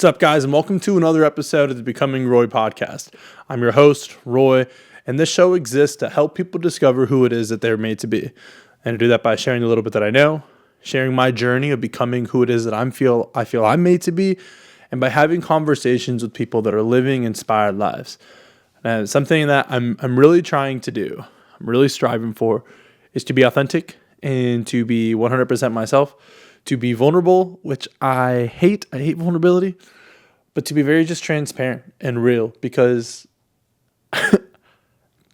What's up, guys, and welcome to another episode of the Becoming Roy podcast. I'm your host, Roy, and this show exists to help people discover who it is that they're made to be. And to do that by sharing a little bit that I know, sharing my journey of becoming who it is that I feel I'm made to be, and by having conversations with people that are living inspired lives. And something that I'm really trying to do, I'm really striving for, is to be authentic and to be 100% myself, to be vulnerable, which I hate vulnerability, but to be very just transparent and real, because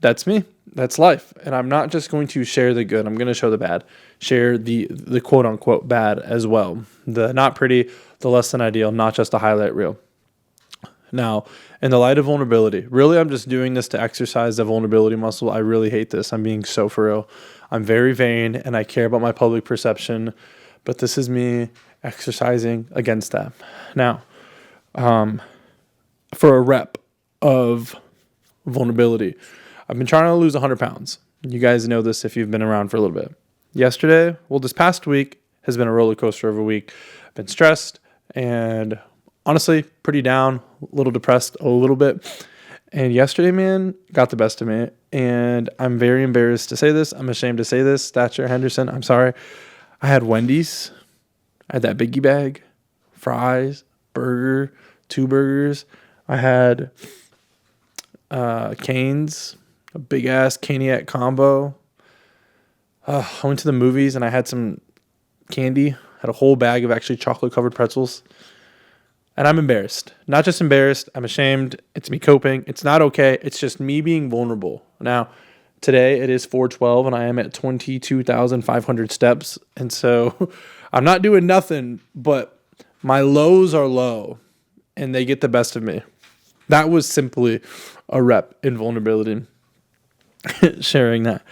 that's me. That's life. And I'm not just going to share the good. I'm going to show the bad, share the quote unquote bad as well. The not pretty, the less than ideal, not just a highlight reel. Now, in the light of vulnerability, really, I'm just doing this to exercise the vulnerability muscle. I really hate this. I'm being so for real. I'm very vain and I care about my public perception, but this is me exercising against that. Now, for a rep of vulnerability, I've been trying to lose 100 pounds. You guys know this if you've been around for a little bit. This past week has been a roller coaster of a week. I've been stressed and honestly pretty down, a little depressed a little bit. And yesterday, man, got the best of me. And I'm very embarrassed to say this. I'm ashamed to say this. Thatcher Henderson, I'm sorry. I had Wendy's. I had that biggie bag, fries, burger, 2 burgers. I had Cane's, a big ass Caniac combo. I went to the movies and I had some candy. Had a whole bag of actually chocolate covered pretzels. And I'm embarrassed. Not just embarrassed, I'm ashamed. It's me coping. It's not okay. It's just me being vulnerable. Now, today it is 4:12 and I am at 22,500 steps. And so I'm not doing nothing, but my lows are low and they get the best of me. That was simply a rep in vulnerability, sharing that.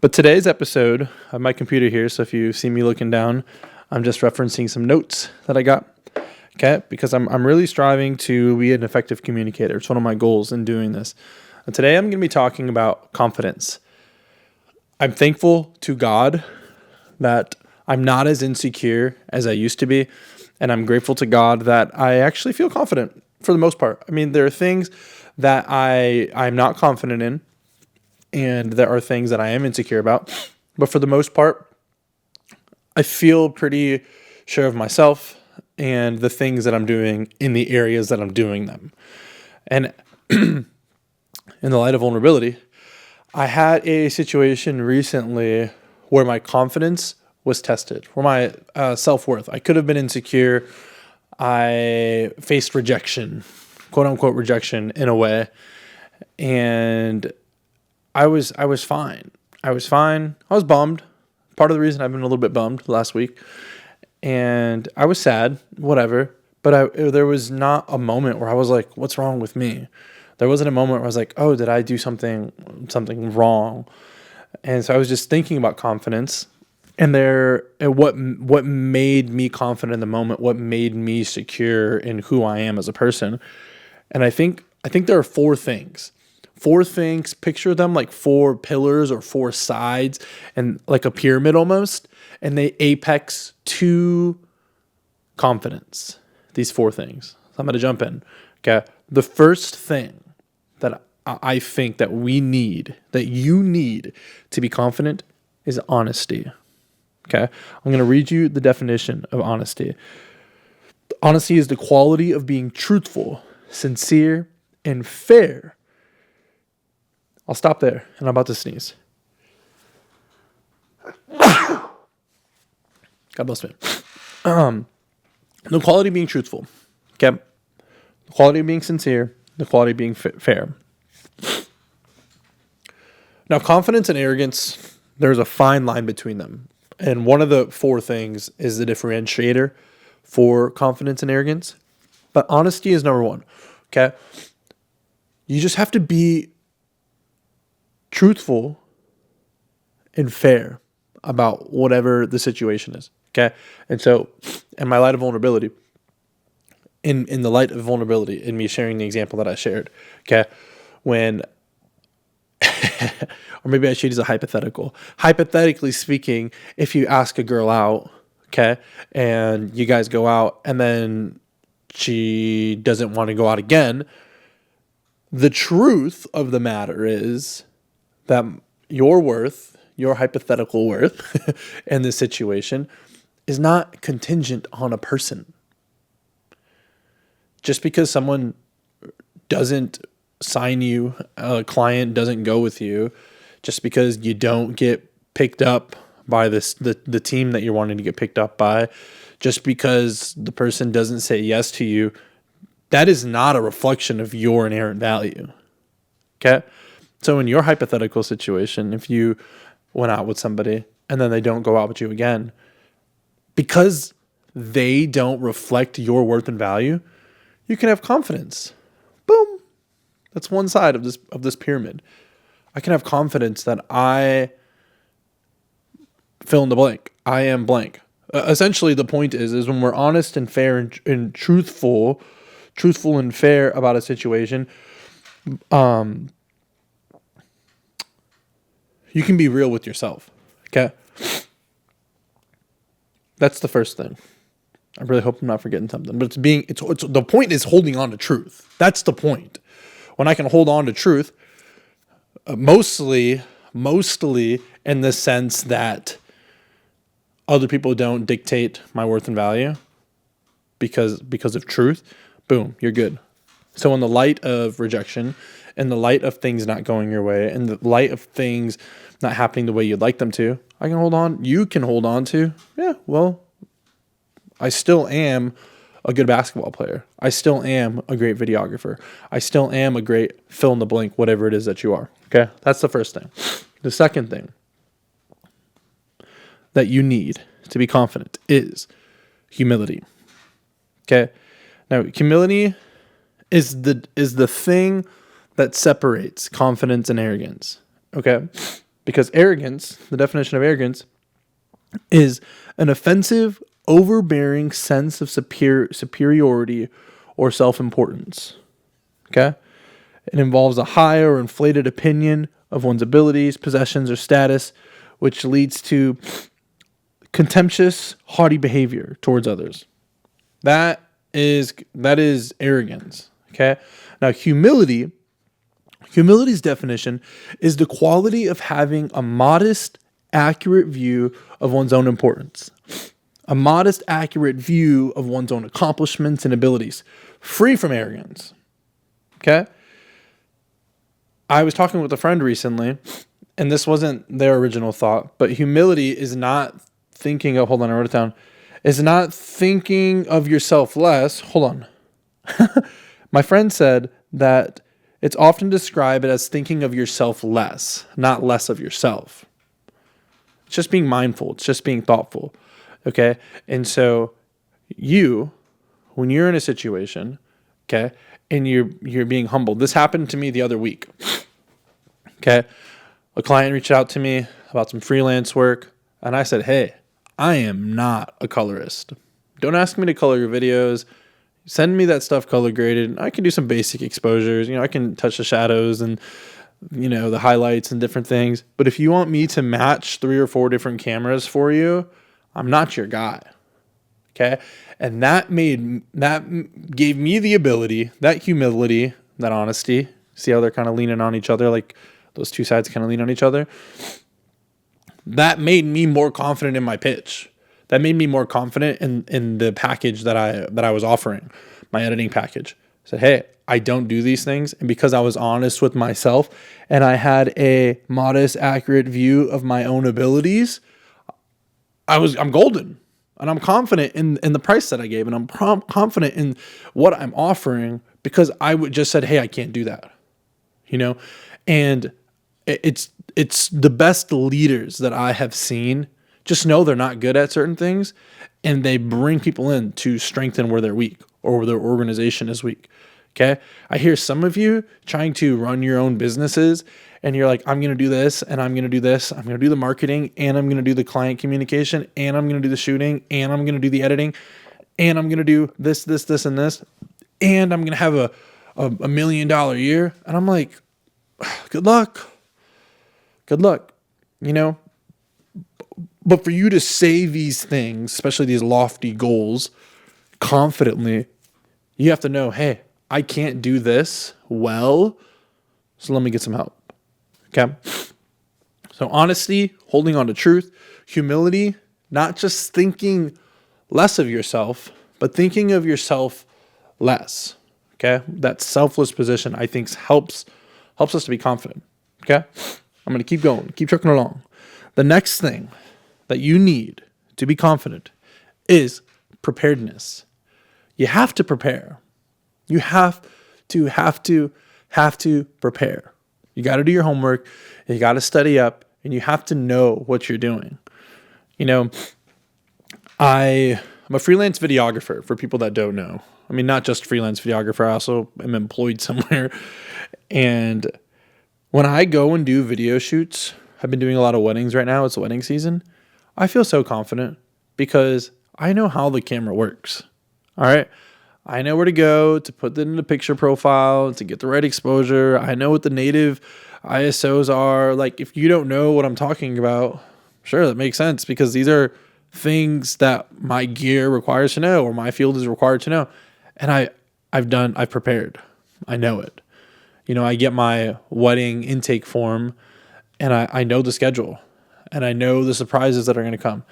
But today's episode, I have my computer here, so if you see me looking down, I'm just referencing some notes that I got. Okay, because I'm really striving to be an effective communicator. It's one of my goals in doing this. And today I'm going to be talking about confidence. I'm thankful to God that I'm not as insecure as I used to be. And I'm grateful to God that I actually feel confident for the most part. I mean, there are things that I'm not confident in, and there are things that I am insecure about. But for the most part, I feel pretty sure of myself and the things that I'm doing in the areas that I'm doing them. And in the light of vulnerability, I had a situation recently where my confidence was tested, where my self-worth. I could have been insecure. I faced rejection, quote unquote rejection in a way. And I was fine. I was fine. I was bummed. Part of the reason I've been a little bit bummed last week. And I was sad, whatever. But there was not a moment where I was like, what's wrong with me? There wasn't a moment where I was like, oh, did I do something wrong? And so I was just thinking about confidence. And what made me confident in the moment, what made me secure in who I am as a person. And I think there are 4 things. 4 things, picture them like 4 pillars or 4 sides and like a pyramid almost. And they apex to confidence. These 4 things. So I'm going to jump in. Okay. The first thing that I think that that you need to be confident is honesty. Okay. I'm going to read you the definition of honesty. Honesty is the quality of being truthful, sincere, and fair. I'll stop there, and I'm about to sneeze. God bless me. The quality of being truthful. Okay. The quality of being sincere. The quality of being fair. Now, confidence and arrogance, there's a fine line between them. And one of the 4 things is the differentiator for confidence and arrogance. But honesty is number 1. Okay. You just have to be truthful and fair about whatever the situation is. Okay. And so in my light of vulnerability, in the light of vulnerability, in me sharing the example that I shared, okay, when, or maybe I should use a hypothetical. Hypothetically speaking, if you ask a girl out, okay, and you guys go out and then she doesn't want to go out again. The truth of the matter is that your worth, your hypothetical worth in this situation is not contingent on a person. Just because someone doesn't sign you, a client doesn't go with you, just because you don't get picked up by the team that you're wanting to get picked up by, just because the person doesn't say yes to you, that is not a reflection of your inherent value. Okay? So in your hypothetical situation, if you went out with somebody and then they don't go out with you again, because they don't reflect your worth and value, you can have confidence. Boom. That's one side of this pyramid. I can have confidence that I fill in the blank. I am blank. Essentially, the point is when we're honest and fair and truthful and fair about a situation, you can be real with yourself. Okay, that's the first thing. I really hope I'm not forgetting something, but it's the point is holding on to truth. That's the point. When I can hold on to truth, mostly in the sense that other people don't dictate my worth and value because of truth, boom, you're good. So in the light of rejection, in the light of things not going your way, in the light of things not happening the way you'd like them to, I can hold on. You can hold on to, yeah, well, I still am a good basketball player. I still am a great videographer. I still am a great fill in the blank, whatever it is that you are. Okay? That's the first thing. The second thing that you need to be confident is humility. Okay? Now, humility is the thing that separates confidence and arrogance. Okay? Because arrogance, the definition of arrogance, is an offensive, overbearing sense of superiority or self-importance. Okay? It involves a high or inflated opinion of one's abilities, possessions, or status, which leads to contemptuous, haughty behavior towards others. That is arrogance. Okay? Now, humility's definition is the quality of having a modest, accurate view of one's own importance. A modest, accurate view of one's own accomplishments and abilities, free from arrogance. Okay? I was talking with a friend recently, and this wasn't their original thought, but humility is not thinking of, hold on, I wrote it down, is not thinking of yourself less. Hold on. My friend said that it's often described as thinking of yourself less, not less of yourself. It's just being mindful. It's just being thoughtful. Okay? And so when you're in a situation, okay, and you're being humbled. This happened to me the other week. Okay? A client reached out to me about some freelance work, and I said, "Hey, I am not a colorist. Don't ask me to color your videos. Send me that stuff color graded. I can do some basic exposures. I can touch the shadows and the highlights and different things. But if you want me to match 3 or 4 different cameras for you, I'm not your guy." Okay? And that gave me the ability, that humility, that honesty. See how they're kind of leaning on each other, like those two sides kind of lean on each other. That made me more confident in my pitch. That made me more confident in the package that I was offering, my editing package. I said, "Hey, I don't do these things." And because I was honest with myself and I had a modest, accurate view of my own abilities, I'm golden. And I'm confident in the price that I gave, and I'm confident in what I'm offering because I would just said, "Hey, I can't do that." And it's the best leaders that I have seen just know they're not good at certain things, and they bring people in to strengthen where they're weak or where their organization is weak. Okay? I hear some of you trying to run your own businesses, and you're like, "I'm going to do this, and I'm going to do this. I'm going to do the marketing, and I'm going to do the client communication, and I'm going to do the shooting, and I'm going to do the editing, and I'm going to do this, and this, and I'm going to have a $1 million year." And I'm like, good luck. Good luck. But for you to say these things, especially these lofty goals, confidently, You have to know, hey, I can't do this well, so let me get some help. Okay? So honesty, holding on to truth, humility, not just thinking less of yourself, but thinking of yourself less. Okay? That selfless position, I think, helps us to be confident. Okay? I'm going to keep going, keep trucking along. The next thing that you need to be confident is preparedness. You have to prepare. You have to prepare. You got to do your homework. You got to study up, and you have to know what you're doing. You know, I'm a freelance videographer for people that don't know. I mean, not just freelance videographer. I also am employed somewhere. And when I go and do video shoots, I've been doing a lot of weddings right now. It's wedding season. I feel so confident because I know how the camera works. All right. I know where to go to put that in the picture profile, to get the right exposure. I know what the native ISOs are. Like, if you don't know what I'm talking about, sure, that makes sense because these are things that my gear requires to know or my field is required to know. And I've prepared. I know it. You know, I get my wedding intake form and I know the schedule and I know the surprises that are going to come.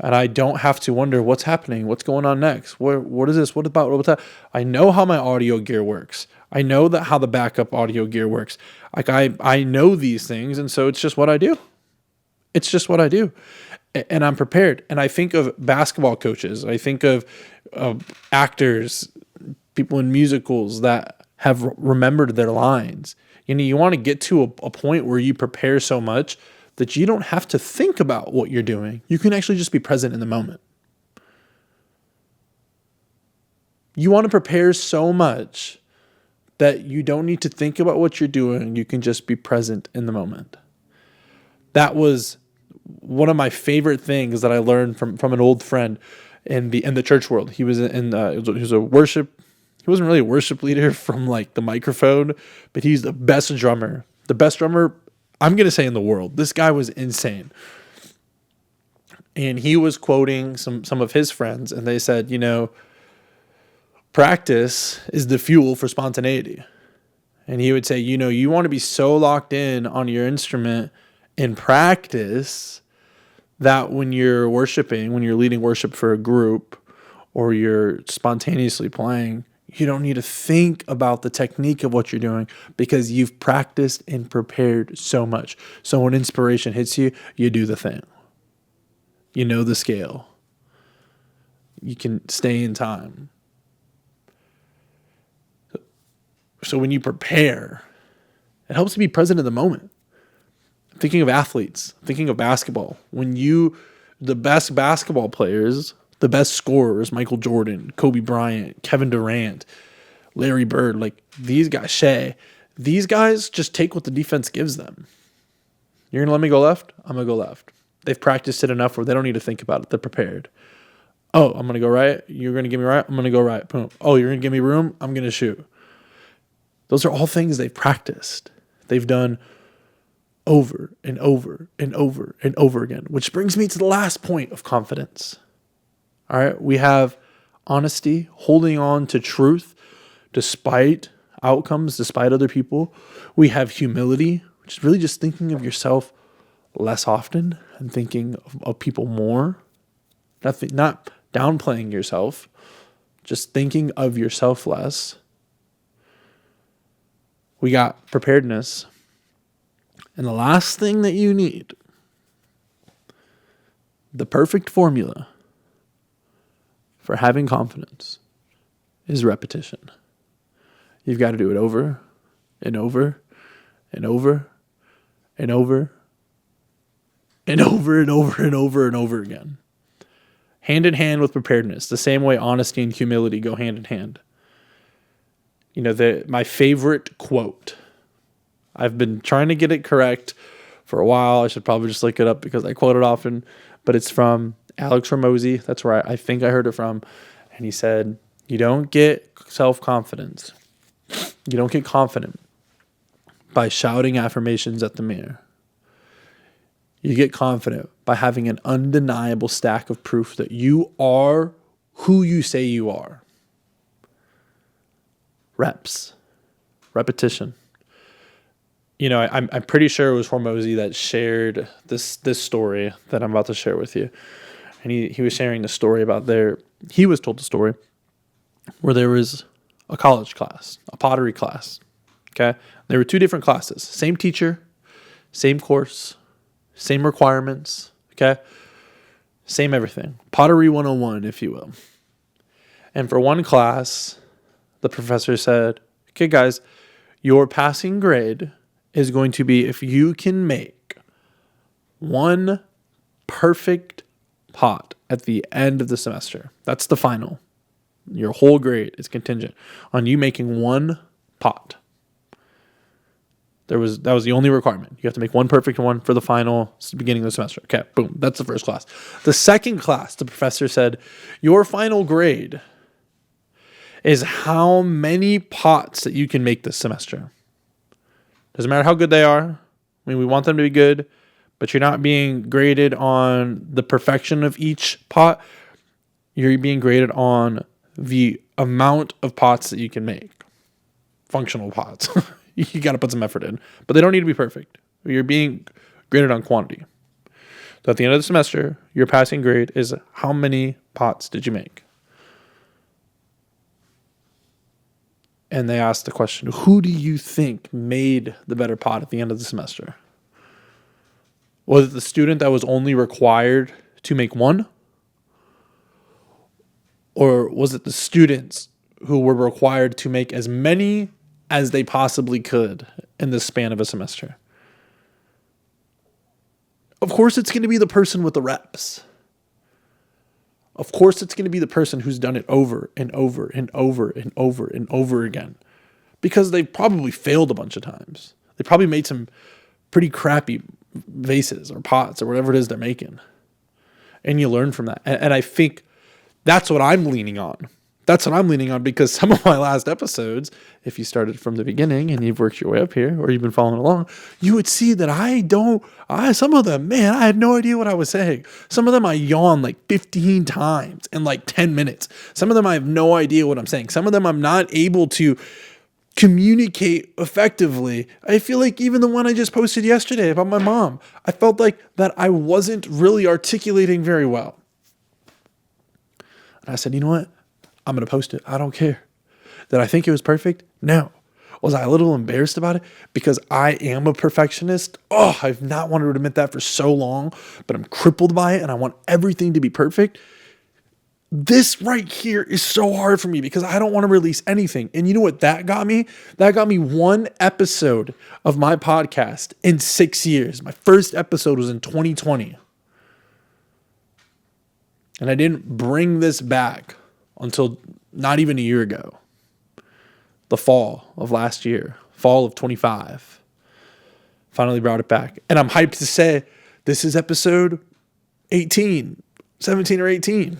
And I don't have to wonder what's happening, what's going on next. What is this? What about what's that? I know how my audio gear works. I know that how the backup audio gear works. Like I know these things, and so it's just what I do. It's just what I do. And I'm prepared. And I think of basketball coaches. I think of actors, people in musicals that have remembered their lines. You know, you want to get to a point where you prepare so much that you don't have to think about what you're doing. You can actually just be present in the moment. You want to prepare so much that you don't need to think about what you're doing. You can just be present in the moment. That was one of my favorite things that I learned from an old friend in the church world. He was he was a worship. He wasn't really a worship leader from like the microphone, but he's the best drummer. The best drummer, I'm going to say, in the world. This guy was insane. And he was quoting some of his friends, and they said, you know, practice is the fuel for spontaneity. And he would say, you know, you want to be so locked in on your instrument in practice that when you're worshiping, when you're leading worship for a group or you're spontaneously playing, you don't need to think about the technique of what you're doing because you've practiced and prepared so much. So when inspiration hits you, you do the thing. You know the scale. You can stay in time. So when you prepare, it helps to be present in the moment. Thinking of athletes, thinking of basketball. The best basketball players, the best scorers, Michael Jordan, Kobe Bryant, Kevin Durant, Larry Bird, like these guys, Shea, these guys just take what the defense gives them. You're going to let me go left? I'm going to go left. They've practiced it enough where they don't need to think about it. They're prepared. Oh, I'm going to go right. You're going to give me right. I'm going to go right. Boom. Oh, you're going to give me room. I'm going to shoot. Those are all things they've practiced. They've done over and over and over and over again, which brings me to the last point of confidence. All right. We have honesty, holding on to truth despite outcomes, despite other people. We have humility, which is really just thinking of yourself less often and thinking of people more. Not downplaying yourself, just thinking of yourself less. We got preparedness. And the last thing that you need, the perfect formula for having confidence, is repetition. You've got to do it over and over and over and over and over and over and over and over again. Hand in hand with preparedness, the same way honesty and humility go hand in hand. You know, my favorite quote, I've been trying to get it correct for a while. I should probably just look it up because I quote it often, but it's from Alex Hormozy. That's where I think I heard it from. And he said, you don't get self-confidence. You don't get confident by shouting affirmations at the mirror. You get confident by having an undeniable stack of proof that you are who you say you are. Reps. Repetition. I'm pretty sure it was Hormozy that shared this story that I'm about to share with you. And he was sharing the story about he was told the story where there was a college class, a pottery class. Okay. There were two different classes, same teacher, same course, same requirements. Okay. Same everything. Pottery 101, if you will. And for one class, the professor said, okay, guys, your passing grade is going to be if you can make one perfect pot at the end of the semester. That's the final. Your whole grade is contingent on you making one pot. That was the only requirement. You have to make one perfect one for the final beginning of the semester. Okay, boom. That's the first class. The second class, the professor said, your final grade is how many pots that you can make this semester. Doesn't matter how good they are. I mean, we want them to be good, but you're not being graded on the perfection of each pot. You're being graded on the amount of pots that you can make. Functional pots. You got to put some effort in, but they don't need to be perfect. You're being graded on quantity. So at the end of the semester, your passing grade is how many pots did you make? And they asked the question, who do you think made the better pot at the end of the semester? Was it the student that was only required to make one? Or was it the students who were required to make as many as they possibly could in the span of a semester? Of course, it's going to be the person with the reps. Of course, it's going to be the person who's done it over and over and over and over and over again, because they probably failed a bunch of times. They probably made some pretty crappy vases or pots or whatever it is they're making. And you learn from that. And I think that's what I'm leaning on. That's what I'm leaning on, because some of my last episodes, if you started from the beginning and you've worked your way up here or you've been following along, you would see that some of them, man, I had no idea what I was saying. Some of them I yawn like 15 times in like 10 minutes. Some of them I have no idea what I'm saying. Some of them I'm not able to communicate effectively. I feel like even the one I just posted yesterday about my mom, I felt like that I wasn't really articulating very well. And I said, you know what? I'm going to post it. I don't care. Did I think it was perfect? No. Was I a little embarrassed about it? Because I am a perfectionist. Oh, I've not wanted to admit that for so long, but I'm crippled by it and I want everything to be perfect. This right here is so hard for me because I don't want to release anything. And you know what that got me? That got me one episode of my podcast in 6 years. My first episode was in 2020. And I didn't bring this back until not even a year ago. The fall of last year. Fall of 25. Finally brought it back. And I'm hyped to say this is episode 18. 17 or 18.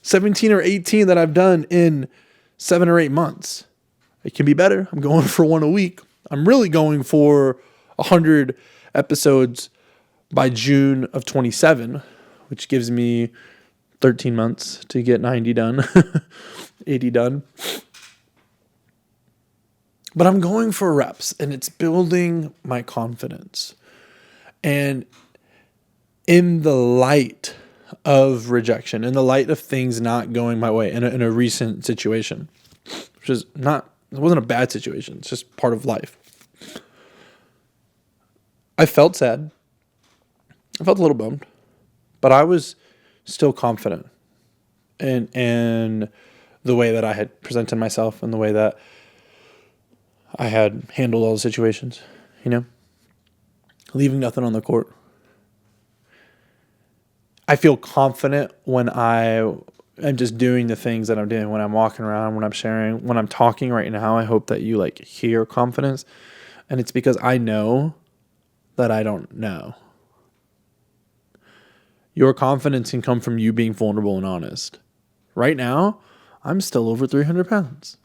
17 or 18 that I've done in 7 or 8 months. It can be better. I'm going for one a week. I'm really going for 100 episodes by June of 27, which gives me 13 months to get 90 done, 80 done. But I'm going for reps, and it's building my confidence. And in the light of rejection, in the light of things not going my way in a recent situation, which is it wasn't a bad situation. It's just part of life. I felt sad. I felt a little bummed, but I was still confident in the way that I had presented myself and the way that I had handled all the situations, leaving nothing on the court. I feel confident when I am just doing the things that I'm doing, when I'm walking around, when I'm sharing, when I'm talking right now. I hope that you hear confidence. And it's because I know that I don't know. Your confidence can come from you being vulnerable and honest. Right now, I'm still over 300 pounds.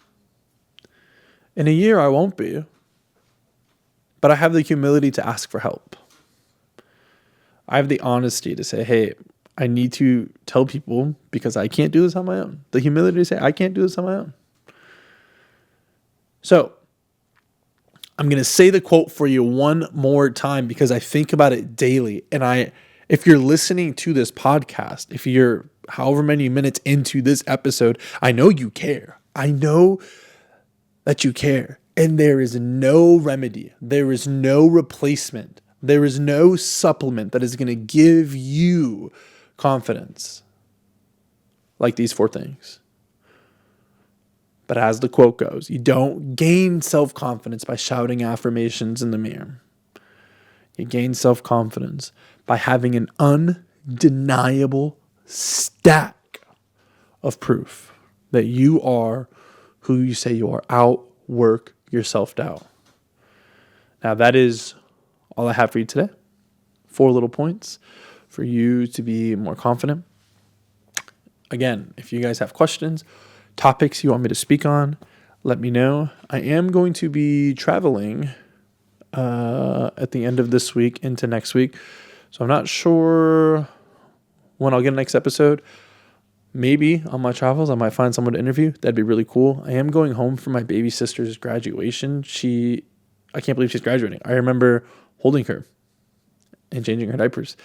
In a year, I won't be. But I have the humility to ask for help. I have the honesty to say, hey, I need to tell people because I can't do this on my own. The humility to say, I can't do this on my own. So I'm going to say the quote for you one more time because I think about it daily. And if you're listening to this podcast, if you're however many minutes into this episode, I know you care. I know that you care. And there is no remedy. There is no replacement. There is no supplement that is going to give you confidence like these 4 things. But as the quote goes, you don't gain self-confidence by shouting affirmations in the mirror. You gain self-confidence by having an undeniable stack of proof that you are who you say you are. Outwork your self-doubt. Now that is all I have for you today. 4 little points for you to be more confident. Again, if you guys have questions, topics you want me to speak on, let me know. I am going to be traveling at the end of this week into next week. So I'm not sure when I'll get a next episode. Maybe on my travels, I might find someone to interview. That'd be really cool. I am going home for my baby sister's graduation. I can't believe she's graduating. I remember holding her and changing her diapers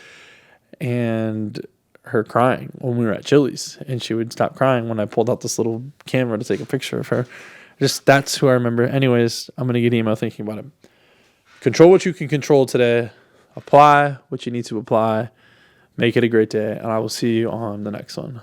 and her crying when we were at Chili's, and she would stop crying when I pulled out this little camera to take a picture of her. That's who I remember. Anyways, I'm going to get an email thinking about it. Control what you can control today. Apply what you need to apply. Make it a great day, and I will see you on the next one.